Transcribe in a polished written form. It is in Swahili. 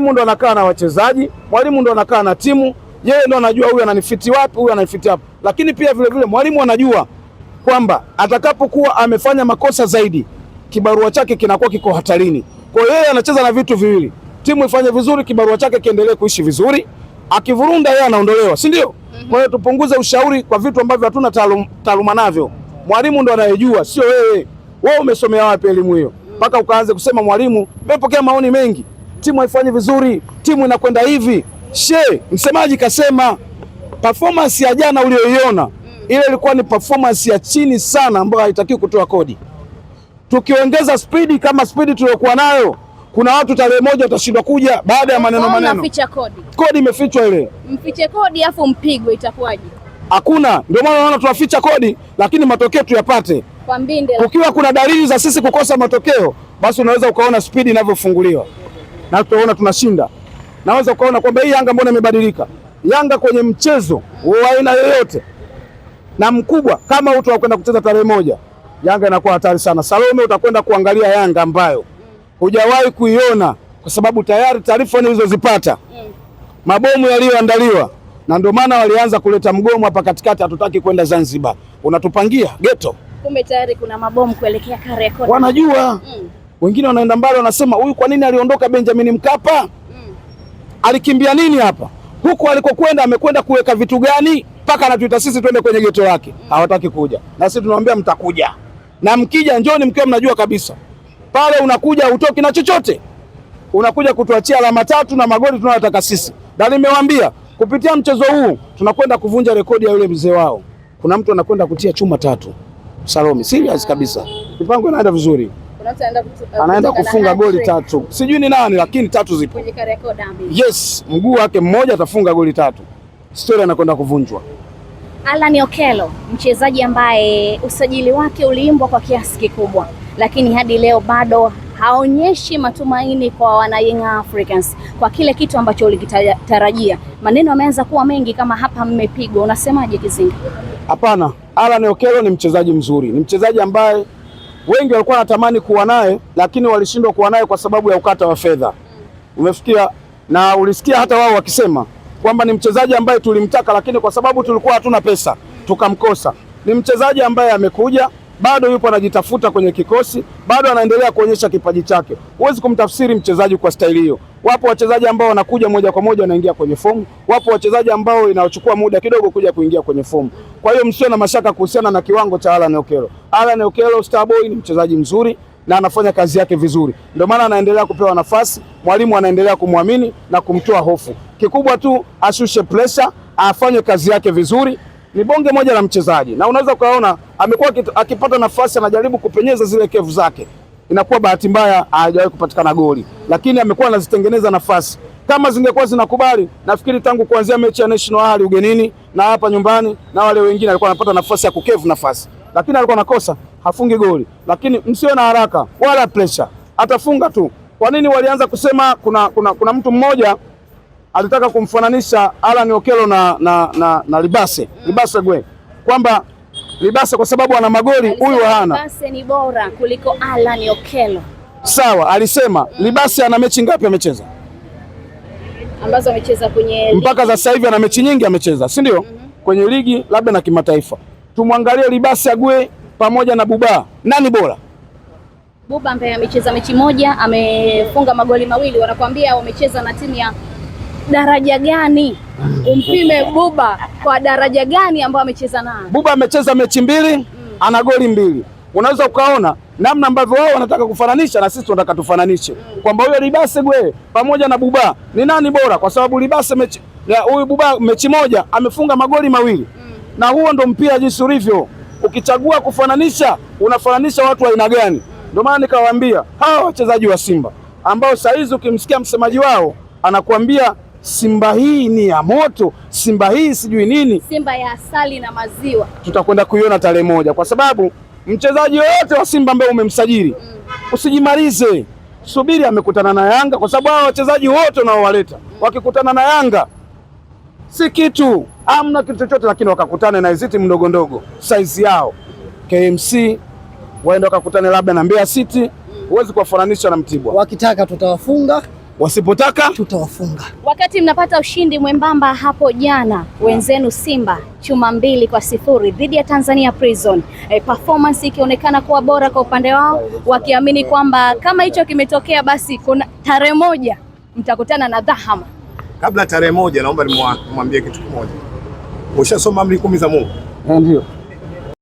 Mwalimu ndo anakaa na wachezaji, mwalimu ndo anakaa na timu, yeye ndo anajua huyu ananifiti wapi, huyu ananifiti wapi. Lakini pia vile vile mwalimu anajua kwamba atakapokuwa amefanya makosa zaidi, kibarua chake kinakuwa kiko hatarini. Kwa hiyo yeye anacheza na vitu viwili, timu ifanye vizuri, kibarua chake kiendelee kuishi vizuri, akivurunda yeye anaondolewa, si ndio? Kwa hiyo tupunguze ushauri kwa vitu ambavyo hatuna taaluma navyo. Mwalimu ndo anayejua, sio wewe. Wewe umesomea wapi elimu hiyo mpaka ukaanze kusema mwalimu, nimepokea maoni mengi, timu haifanyi vizuri, timu inakwenda hivi. Msemaji kasema performance ya jana ulioiona ile ilikuwa ni performance ya chini sana ambayo haitakiwi kutoa kodi. Tukiongeza spidi kama spidi tuliyokuwa nayo, kuna watu tarehe moja watashindwa kuja baada ya maneno. Unaficha kodi. Kodi imefichwa ile. Mfiche kodi afu mpigwe itakuwaje? Hakuna. Ndio maana unaona tunaficha kodi lakini matokeo tuyapate. Kwa mbinde. Ukiwa kuna dalili za sisi kukosa matokeo, basi unaweza ukaona spidi inavyofunguliwa. Na tutaona tunashinda. Naweza ukaona kwamba hii Yanga mbona imebadilika. Yanga kwenye mchezo wa aina yoyote na mkubwa kama watu wakwenda kucheza tarehe moja, Yanga inakuwa hatari sana. Salome, utakwenda kuangalia Yanga ambayo hujawahi kuiona kwa sababu tayari taarifa nilizozipata mabomu yaliyoandaliwa, na ndio maana walianza kuleta mgomo hapa katikati, hatutaki kwenda Zanzibar. Unatupangia ghetto. Kumbe tayari kuna mabomu kuelekea Kariakoo. Wanajua. Wengine wanaenda mbali wanasema huyu kwa nini aliondoka Benjamin Mkapa? Alikimbia nini hapa? Huko alikokwenda amekwenda kuweka vitu gani? Paka anatuita sisi twende kwenye ghetto yake. Hawataki kuja. Na sisi tunamwambia mtakuja. Na mkija njoni mkiwa mnajua kabisa. Pale unakuja utoki na chochote. Unakuja kutuachia alama 3 na magoli tunayotaka sisi. Na nimewaambia kupitia mchezo huu tunakwenda kuvunja rekodi ya yule mzee wao. Kuna mtu anakwenda kutia chuma 3. Salome, serious kabisa. Mipango inaenda vizuri. Anaenda kufunga goli 3. Sijui ni nani lakini 3 zipo. Kwenye Kariakoo dabi. Yes, mguu wake mmoja atafunga goli 3. Story anakwenda kuvunjwa. Alan Okello, mchezaji ambaye usajili wake uliimbwa kwa kiasi kikubwa, lakini hadi leo bado haonyeshi matumaini kwa wana Young Africans kwa kile kitu ambacho ulikitarajia. Maneno yameanza kuwa mengi kama hapa mmepigwa. Unasemaje Kizinga? Hapana, Alan Okello ni mchezaji mzuri. Ni mchezaji ambaye wengi walikuwa wanatamani kuwa naye lakini walishindwa kuwa naye kwa sababu ya ukata wa fedha. Umefikia na ulisikia hata wao wakisema kwamba ni mchezaji ambaye tulimtaka lakini kwa sababu tulikuwa hatuna pesa tukamkosa. Ni mchezaji ambaye amekuja, bado yupo anajitafuta kwenye kikosi, bado anaendelea kuonyesha kipaji chake. Huwezi kumtafsiri mchezaji kwa staili hiyo. Wapo wachezaji ambao wanakuja moja kwa moja wanaingia kwenye fomu, wapo wachezaji ambao inachukua muda kidogo kuja kuingia kwenye fomu. Kwa hiyo msiwe na mashaka kuhusiana na kiwango cha Alan Okello. Alan Okello Starboy ni mchezaji mzuri na anafanya kazi yake vizuri. Ndio maana anaendelea kupewa nafasi, mwalimu anaendelea kumwamini na kumtoa hofu. Kikubwa tu ashushe pressure, afanye kazi yake vizuri. Ni bonge moja la mchezaji. Na unaweza kuona amekuwa akipata nafasi anajaribu kupenyeza zile kevu zake. Inakuwa bahati mbaya hajawahi kupatikana goli. Lakini amekuwa anazitengeneza nafasi. Kama zingekuwa zinakubali, nafikiri tangu kuanzia mechi ya National Ahli ugenini na hapa nyumbani na wale wengine alikuwa anapata nafasi ya kukevu nafasi. Lakini alikuwa anakosa, hafungi goli. Lakini msiwe na haraka wala pressure. Atafunga tu. Kwa nini walianza kusema kuna mtu mmoja alitaka kumfananisha Alan Okello na Libase. Libase Gwe. Kwamba Libase kwa sababu ana magoli huyu hana. Libase ni bora kuliko Alan Okello. Sawa, alisema Libase ana mechi ngapi amecheza? Ambazo amecheza kwenye mpaka sasa hivi ana mechi nyingi amecheza, si ndio? Kwenye ligi labda na kimataifa. Tumwangalie Libase Gwe pamoja na Buba. Nani bora? Buba ambaye amecheza mechi moja, amefunga magoli 2. Wanakuambia wamecheza na timu ya daraja gani? Umpime Buba kwa daraja gani ambao amecheza nayo? Buba amecheza mechi 2, ana goli 2. Unaweza ukaona namna ambavyo wao wanataka kufananisha na sisi tunataka tufananishe. Kwamba huyo Libase Gwe pamoja na Buba ni nani bora? Kwa sababu Libase huyu Buba mechi moja amefunga magoli 2. Na huo ndo mpira jinsi ulivyo. Ukichagua kufananisha, unafananisha watu wa aina gani? Ndio maana nikawaambia hawa wachezaji wa Simba ambao saa hizi ukimsikia msemaji wao anakuambia Simba hii ni ya moto, Simba hii sijui nini, Simba ya asali na maziwa. Tutakwenda kuiona tarehe moja, kwa sababu mchezaji yote wa Simba ambaye umemsajili usijimalize, subiri amekutana na Yanga, kwa sababu hao wachezaji wote unaowaleta wakikutana na Yanga si kitu, amna kitu chochote, lakini wakakutane na hizi timu ndogo ndogo size yao, KMC waenda wakakutane labda na Mbeya City, huwezi kuwafananisha na Mtibwa. Wakitaka tutawafunga, wasipotaka tutawafunga. Wakati mnapata ushindi mwembamba hapo jana, wenzenu Simba chuma 2-0 dhidi ya Tanzania Prison, performance ikionekana kuwa bora kwa upande wao, wakiamini kwamba kama hicho kimetokea basi kuna tarehe 1 mtakutana na Dhahama. Kabla tarehe 1, naomba nimwambie kitu kimoja. Ushasoma amri 10 za Mungu? Ndio.